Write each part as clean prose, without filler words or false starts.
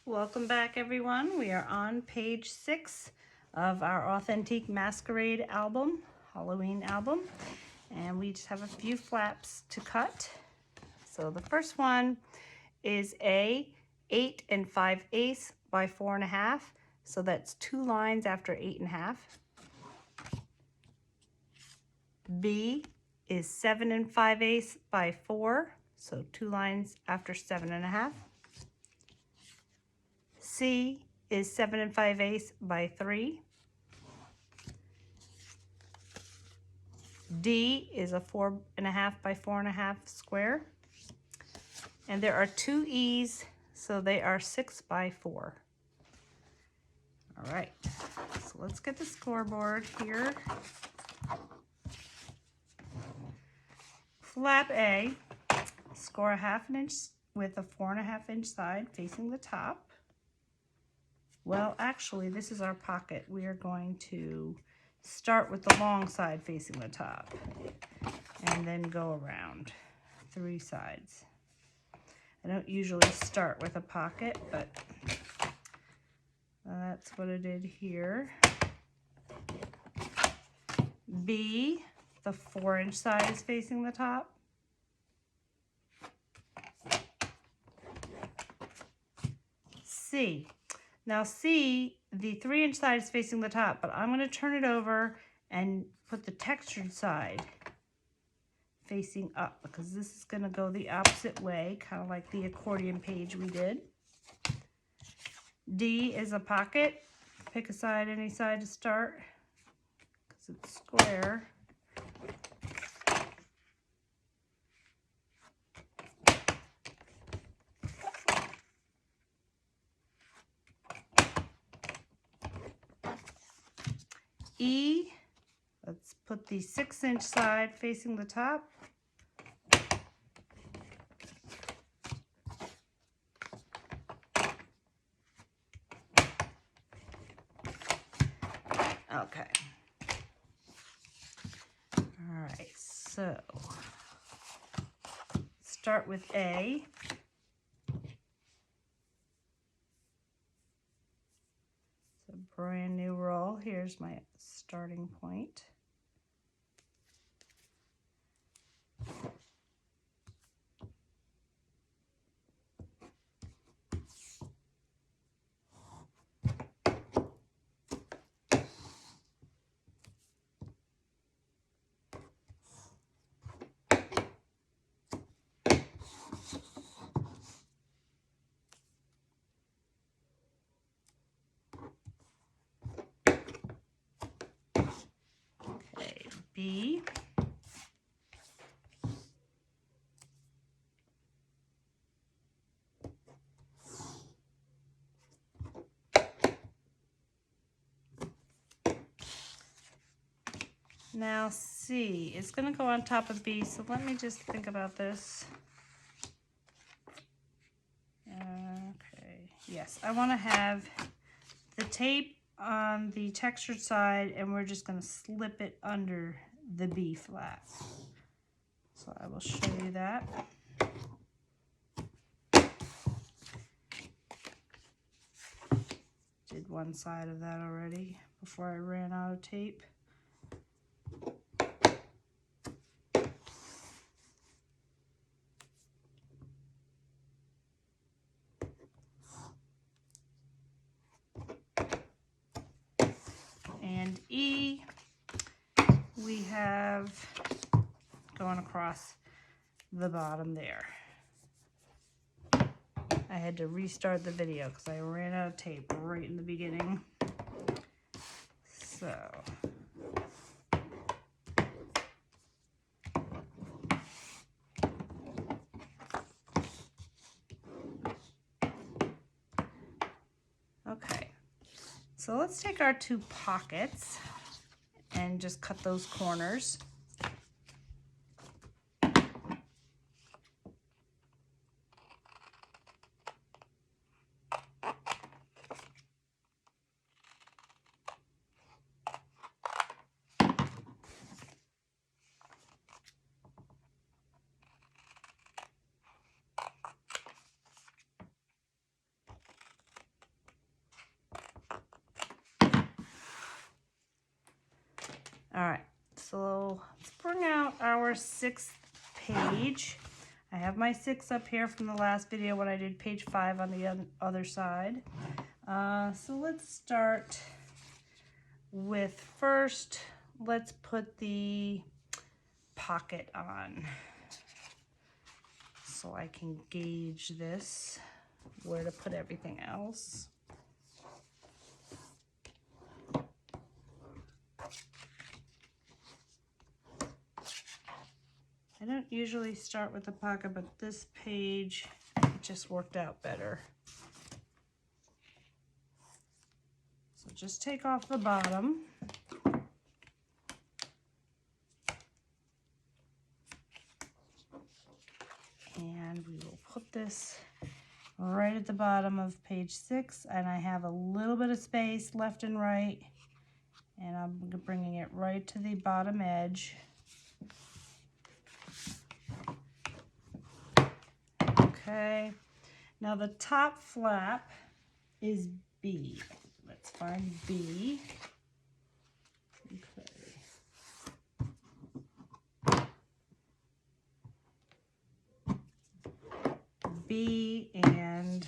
Welcome back, everyone. We are on page 6 of our Authentic Masquerade album, Halloween album, and we just have a few flaps to cut. So the first one is a 8 5/8 by 4 1/2, so that's 2 lines after 8 1/2. B is 7 5/8 by 4, so 2 lines after 7 1/2. C is 7 5/8 by 3. D is a 4 1/2 by 4 1/2 square. And there are 2 E's, so they are 6 by 4. All right, so let's get the scoreboard here. Flap A, score a 1/2 inch with a 4 1/2 inch side facing the top. Well, actually, this is our pocket. We are going to start with the long side facing the top and then go around 3 sides. I don't usually start with a pocket, but that's what I did here. B, the 4 inch side is facing the top. C. Now C, the 3 inch side is facing the top, but I'm going to turn it over and put the textured side facing up because this is going to go the opposite way, kind of like the accordion page we did. D is a pocket. Pick a side, any side to start because it's square. E, let's put the 6 inch side facing the top. Okay. All right, so start with A. It's a brand new roll. Here's my starting point. Okay, B. Now C is going to go on top of B, so let me just think about this. Okay, yes, I want to have the tape on the textured side and we're just going to slip it under the B flat. So I will show you that. Did one side of that already before I ran out of tape. And E, we have going across the bottom there. I had to restart the video because I ran out of tape right in the beginning. So okay, so let's take our 2 pockets and just cut those corners. All right, so let's bring out our 6th page. I have my 6 up here from the last video when I did page 5 on the other side. So let's start with first, let's put the pocket on so I can gauge this, where to put everything else. I don't usually start with the pocket, but this page, it just worked out better. So just take off the bottom. And we will put this right at the bottom of page 6. And I have a little bit of space left and right. And I'm bringing it right to the bottom edge. Okay, now the top flap is B. Let's find B. Okay. B and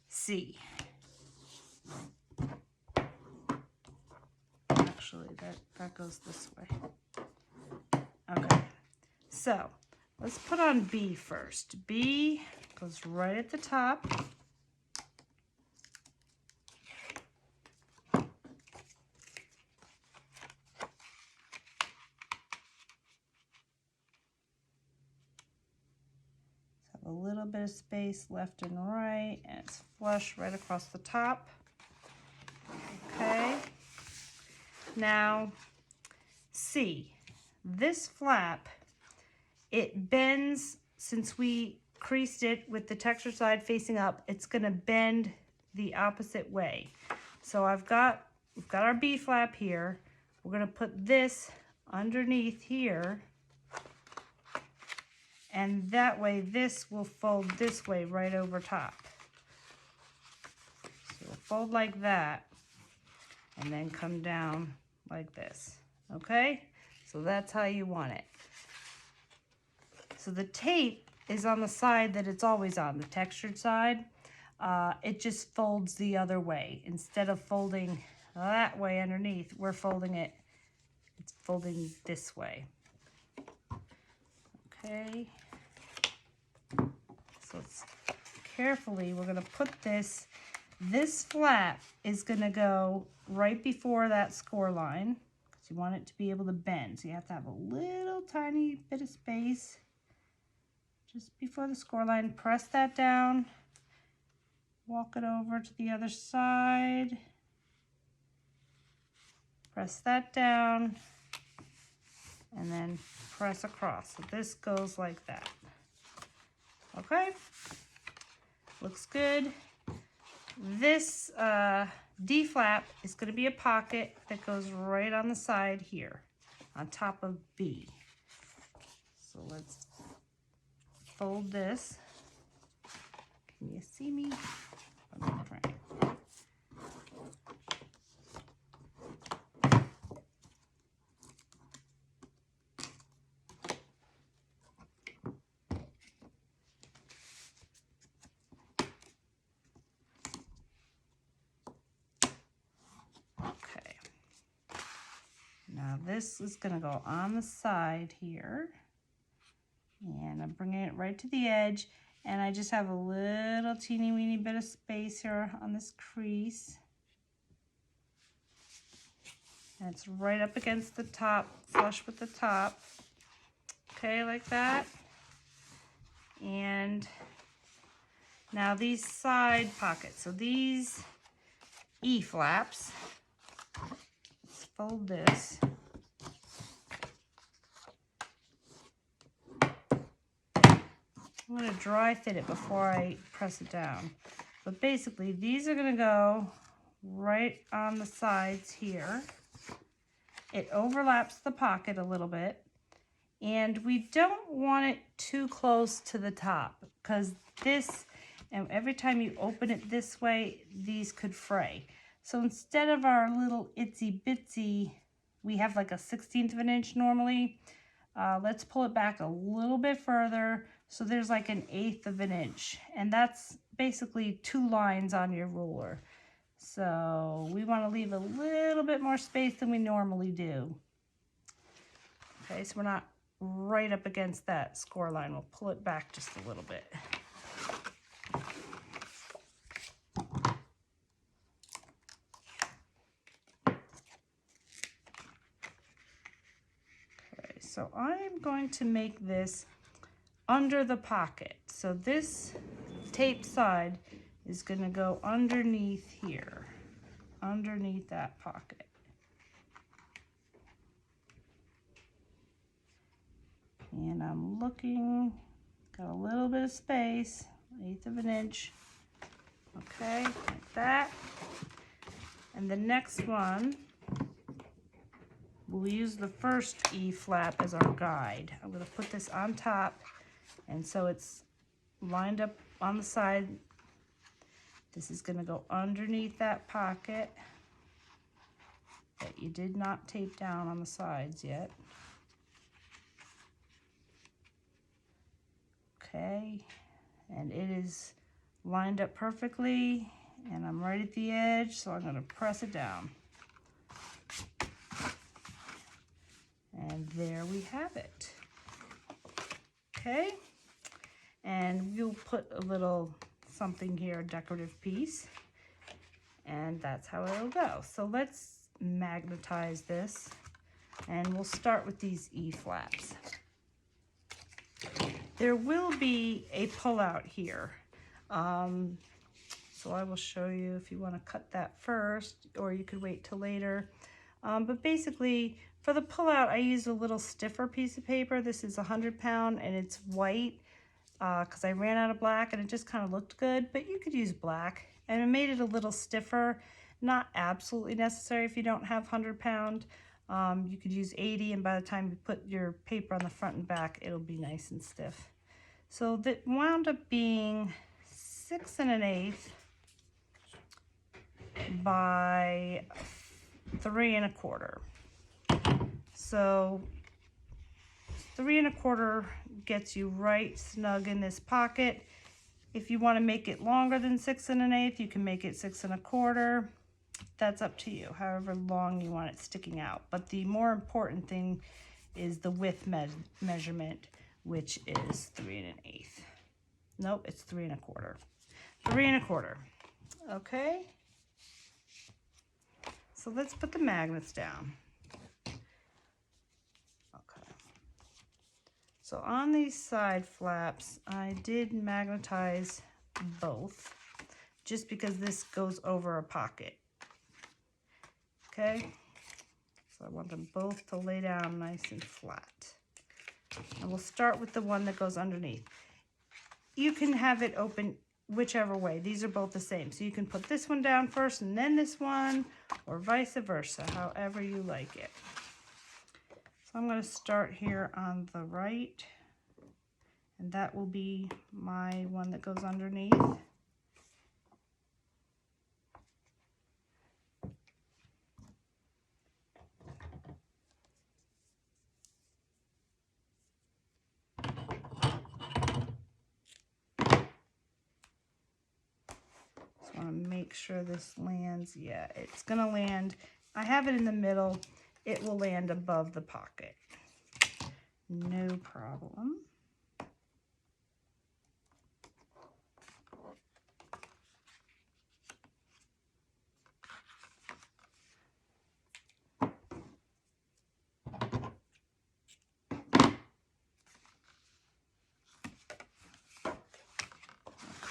C. Actually, that goes this way. Okay, so let's put on B first. B goes right at the top. So a little bit of space left and right, and it's flush right across the top. Okay. Now, C. This flap, it bends, since we creased it with the texture side facing up, it's going to bend the opposite way. So we've got our B flap here. We're going to put this underneath here, and that way this will fold this way right over top. So we'll fold like that and then come down like this. Okay? So that's how you want it. So the tape is on the side that it's always on, the textured side. It just folds the other way. Instead of folding that way underneath, we're folding it, it's folding this way. Okay. So let's carefully, we're gonna put this flap is gonna go right before that score line, because you want it to be able to bend. So you have to have a little tiny bit of space just before the score line. Press that down, walk it over to the other side, press that down, and then press across. So this goes like that. Okay, looks good. This D flap is going to be a pocket that goes right on the side here, on top of B. So let's fold this. Can you see me? Now this is going to go on the side here, and I'm bringing it right to the edge, and I just have a little teeny weeny bit of space here on this crease, and it's right up against the top, flush with the top. Okay, like that. And now these side pockets, so these E flaps, let's fold this. I'm going to dry fit it before I press it down. But basically, these are going to go right on the sides here. It overlaps the pocket a little bit. And we don't want it too close to the top, because this, and every time you open it this way, these could fray. So instead of our little itsy bitsy, we have like a 1/16 of an inch normally. Let's pull it back a little bit further. So there's like an 1/8 of an inch. And that's basically 2 lines on your ruler. So we want to leave a little bit more space than we normally do. Okay, so we're not right up against that score line. We'll pull it back just a little bit. Okay, so I'm going to make this under the pocket. So this tape side is going to go underneath here, underneath that pocket. And I'm looking, got a little bit of space, 1/8 of an inch. Okay, like that. And the next one, we'll use the first E flap as our guide. I'm going to put this on top, and so it's lined up on the side. This is going to go underneath that pocket that you did not tape down on the sides yet. Okay, and it is lined up perfectly, and I'm right at the edge, so I'm going to press it down. And there we have it. Okay, and you'll put a little something here, a decorative piece, and that's how it'll go. So let's magnetize this, and we'll start with these E flaps. There will be a pull-out here. So I will show you if you want to cut that first, or you could wait till later. But basically, for the pull-out, I used a little stiffer piece of paper. This is 100 pound, and it's white because I ran out of black, and it just kind of looked good. But you could use black, and it made it a little stiffer. Not absolutely necessary if you don't have 100 pound. You could use 80, and by the time you put your paper on the front and back, it'll be nice and stiff. So that wound up being 6 1/8 by 3 1/4. So 3 1/4 gets you right snug in this pocket. If you want to make it longer than 6 1/8, you can make it 6 1/4. That's up to you, however long you want it sticking out. But the more important thing is the width measurement, which is 3 1/8. Nope, it's 3 1/4. 3 1/4. Okay. So let's put the magnets down. Okay. So on these side flaps, I did magnetize both, just because this goes over a pocket. Okay. So I want them both to lay down nice and flat. And we'll start with the one that goes underneath. You can have it open whichever way. These are both the same. So you can put this one down first and then this one, or vice versa, however you like it. So I'm going to start here on the right, and that will be my one that goes underneath. Make sure this lands. Yeah, it's gonna land. I have it in the middle. It will land above the pocket. No problem.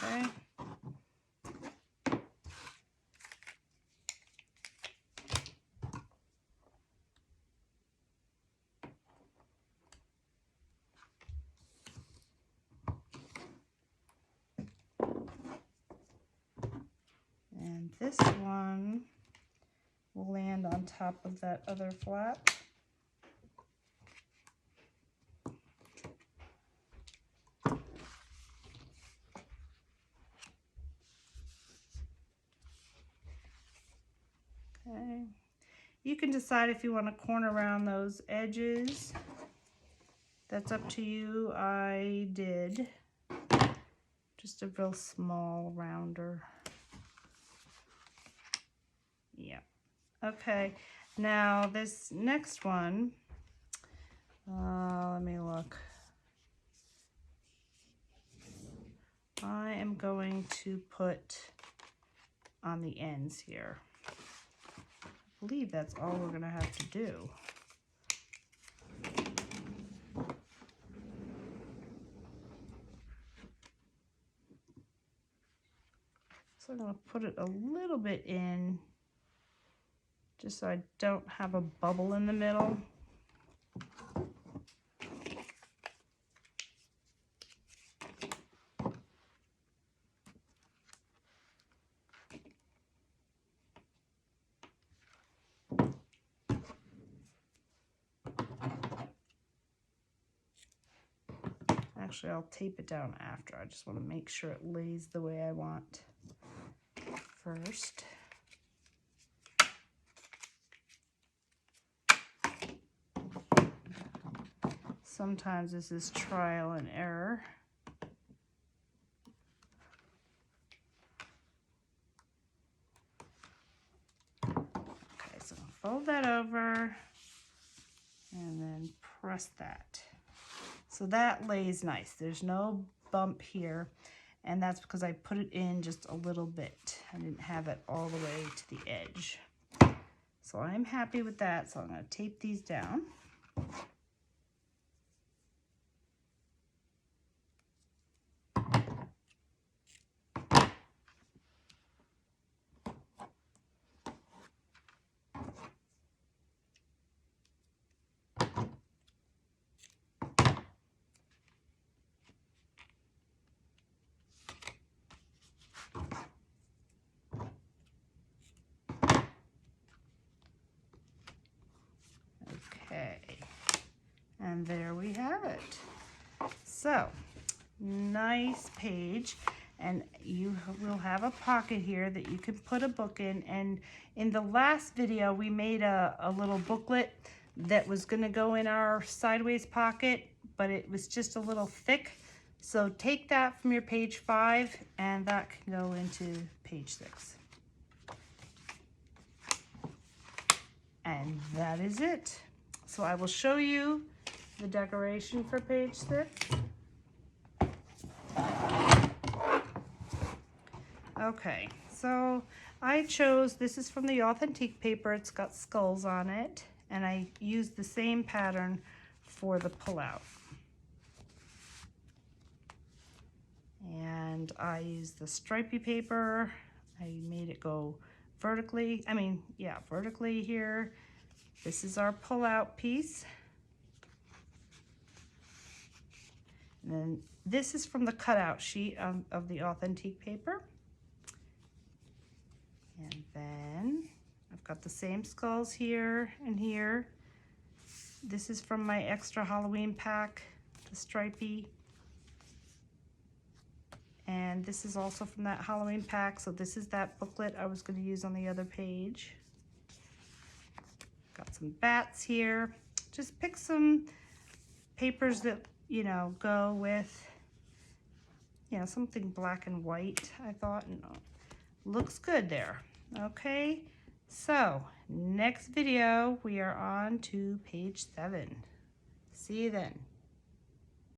Okay. And this one will land on top of that other flap. Okay. You can decide if you want to corner around those edges. That's up to you. I did just a real small rounder. Yeah. Okay. Now this next one, let me look. I am going to put on the ends here. I believe that's all we're going to have to do. So I'm going to put it a little bit in, just so I don't have a bubble in the middle. Actually, I'll tape it down after. I just want to make sure it lays the way I want first. Sometimes this is trial and error. Okay, so fold that over and then press that. So that lays nice. There's no bump here, and that's because I put it in just a little bit. I didn't have it all the way to the edge. So I'm happy with that, so I'm going to tape these down. Okay, and there we have it. So, nice page, and you will have a pocket here that you can put a book in. And in the last video, we made a little booklet that was going to go in our sideways pocket, but it was just a little thick. So take that from your page 5, and that can go into page 6. And that is it. So I will show you the decoration for page 6. Okay, so I chose, this is from the Authentique paper. It's got skulls on it, and I used the same pattern for the pullout. And I used the stripy paper. I made it go vertically, vertically here. This is our pullout piece. And then this is from the cutout sheet of the Authentique paper. And then I've got the same skulls here and here. This is from my extra Halloween pack, the stripy. And this is also from that Halloween pack. So this is that booklet I was going to use on the other page. Got some bats here. Just pick some papers that, you know, go with, you know, something black and white, I thought. And looks good there. Okay, so next video we are on to page 7. See you then.